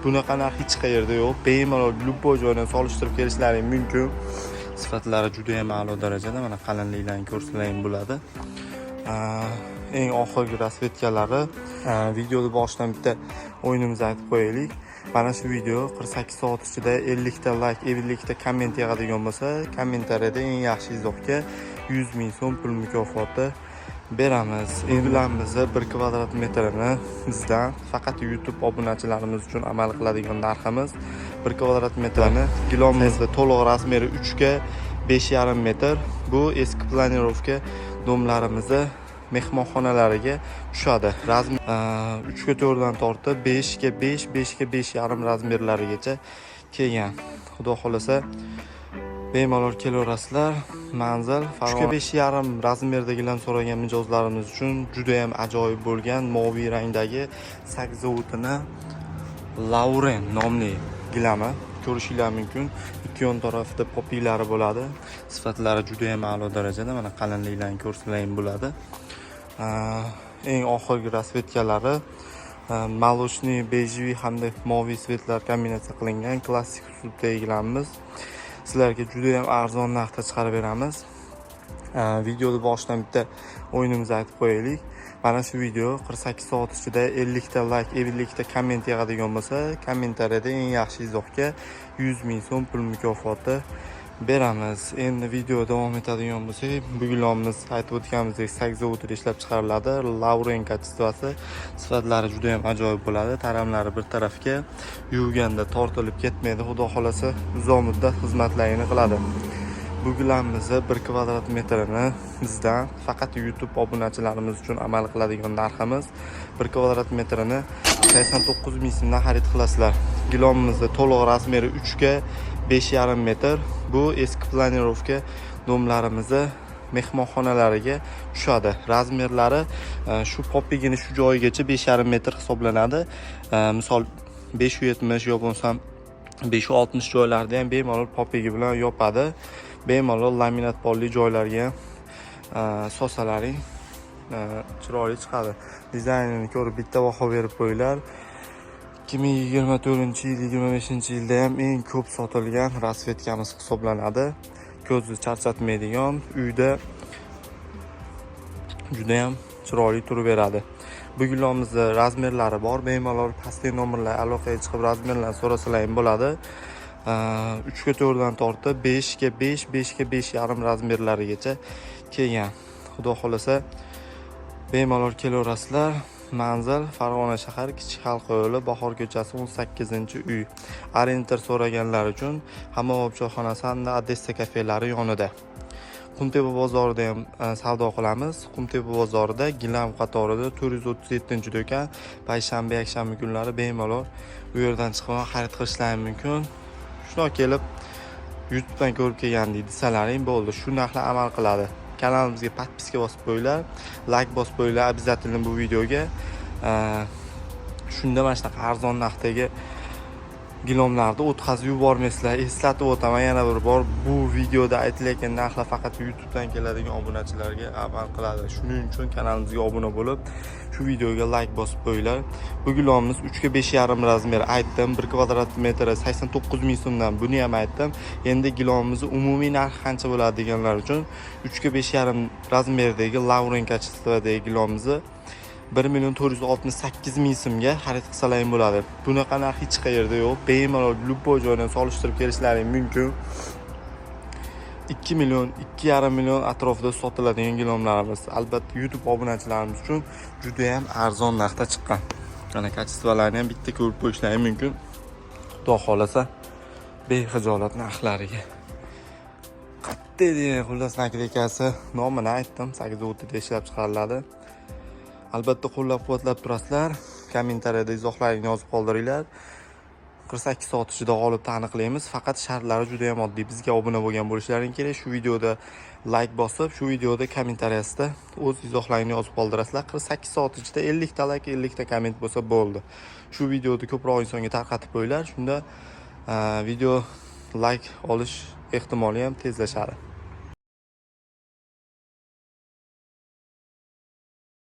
Bunaqa narx hech qayerda yo'q. Bemalol любой joydan solishtirib kelishlaring mumkin. Sifatlari juda ham a'lo darajada. Mana qalinliklarni ko'rsalaring bo'ladi. Eng oxirgi rasvetkalari. Videoni boshidan bitta o'yinimizni aytib qo'yaylik. Mana shu video 48 soat ichida 50 ta like, 50 ta komment yig'adigan bo'lsa, kommentariyada eng yaxshi izohga 100 ming so'm pul mukofoti beramiz. Endi 1 kvadrat metrini bizdan faqat YouTube obunachilarimiz uchun amal qiladigan narximiz 1 kvadrat metrini gilomizda to'liq razmeri 3 ga 5,5 metr. Bu eski planirovka domlarimizni mehmonxonalariga tushadi. Razmer 3 ga 4 dan tortib 5 ga 5, 5 ga 5,5 razmerlarigacha kelgan. Xudo xolasa bemalol kelaverasizlar. Manzil 3 ga 5,5 razmerdagilarni so'ragan mijozlarimiz uchun juda ham ajoyib bo'lgan moviy rangdagi sakzovutini Lauren nomli gilami ko'rishingiz mumkin. Ikki yon tarafida popiylari bo'ladi. Sifatlari juda ham a'lo darajada. Mana qalinliklarni ko'rsalaring bo'ladi. Eng oxirgi rasvetkalari malochniy, bejviy hamda moviy svetlar kombinatsiya qilingan klassik uslubda egilamiz. Sizlarga juda ham arzon narxda chiqarib beramiz. Videoni boshidan bitta o'yinimizni aytib qo'yaylik. Mana shu video 48 soat ichida 50 ta like, 50 ta komment yig'adigan bo'lsa, kommentariyada eng yaxshi izohga 100 ming so'm pul mukofoti beramiz. Endi video davom etadigan bo'lsak, bu gilomimiz aytib o'tganimizdek sakzovutda ishlab chiqariladi. Lauren kachествоsi sifatlari juda ham ajoyib bo'ladi. Taramlari bir tarafga yuvganda tortilib ketmaydi. Xudo xolasa uzoq muddat xizmatlarini qiladi. Bu gilomimizni 1 kvadrat metrini bizdan faqat YouTube obunachilarimiz uchun amal qiladigan narximiz 1 kvadrat metrini 89 ming so'mdan xarid qilasizlar. Gilomimizda to'liq razmeri 3 ga 5,5 metr. Bu eski planirovka domlarimizni mehmonxonalariga tushadi. Razmerlari shu popigini shu joyigacha 5,5 metr hisoblanadi. Misol 570 yo bo'lsam 560 joylarda ham bemalol popigi bilan yopadi. Bemalol laminat polli joylarga sosalaring chiroyli chiqadi. Dizaynini ko'rib bitta baho berib qo'yinglar. 2024-yil, 25-yilda ham eng ko'p sotilgan rasvetkamiz hisoblanadi. Ko'zni charchatmaydigan, uyda juda ham chiroyli turib beradi. Bu gilomimizda razmerlari bor. Bemalol pastki nomerlar aloqaga chiqib razmerlarni so'rasalaring bo'ladi. 3 ga 4 dan tortib 5 ga 5, 5 ga 5,5 razmerlarigacha kelgan. Xudo xolasa bemalol kelaverasizlar. Manzil Farg'ona shahar Kichik Halqa yo'li, Bahor ko'chasi 18-uy. Orientir so'raganlar uchun Hammabop choyxonasi hamda Odessa kafelari yonida. Qumtepa bozorida ham savdo qilamiz. Qumtepa bozorida gilam qatorida 437-do'kon, payshanba, yakshanba kunlari bemalol bu yerdan chiqib xarid qilishlaring mumkin. Shuna kelib YouTubedan ko'rib kelgandek desalaring bo'ldi. Shu narxlar amal qiladi. Kanalimizga podpiska bosib qo'yinglar, like bosib qo'yinglar обязательно bu videoga. Shunda mana shunaqa arzon narxdagi gilomlarni o'tkazib yubormaysizlar. Eslatib o'taman yana bir bor, bu videoda aytilayotgan narxlar faqat YouTubedan keladigan obunachilarga amal qiladi. Shuning uchun kanalimizga obuna bo'lib, shu videoga like bosib qo'yinglar. Bu gilomimiz 3 ga 5,5 razmer aytdim. 1 kvadrat metri 89 ming so'mdan buni ham aytdim. Endi gilomimizning umumiy narxi qancha bo'ladi deganlar uchun 3 ga 5,5 razmerdagi Lauren kachествоsidagi gilomimizni 1,468 ming so'mga xarid qilsalaring bo'ladi. Bunaqa narx hech qayerda yo'q. Bemalol любой joydan solishtirib kelishlaring mumkin. 2 million, 2,5 million atrofida sotiladigan gilomlarimiz. Albatta YouTube obunachilarimiz uchun juda ham arzon narxda chiqqan. Mana kachествоlarni ham bitta ko'rib qo'yishlaring mumkin. Xudo xolasa bexijolat narxlariga. Qatta degan xullas nakleykasi nomini aytdim. 8 da ishlab chiqariladi. Albatta qo'llab-quvvatlab turasizlar. Kommentariyada izohlaringizni yozib qoldiringlar. 48 soat ichida g'olibni aniqlaymiz. Faqat shartlari juda ham oddiy. Bizga obuna bo'lgan bo'lishlaring kerak. Shu videoda like bosib, shu videoda kommentariyasida o'z izohlaringizni yozib qoldirasizlar. 48 soat ichida 50 ta like, 50 ta komment bo'lsa bo'ldi. Shu videoni ko'proq insonga tarqatib qo'yinglar. Shunda video like olish ehtimoli ham tezlashadi.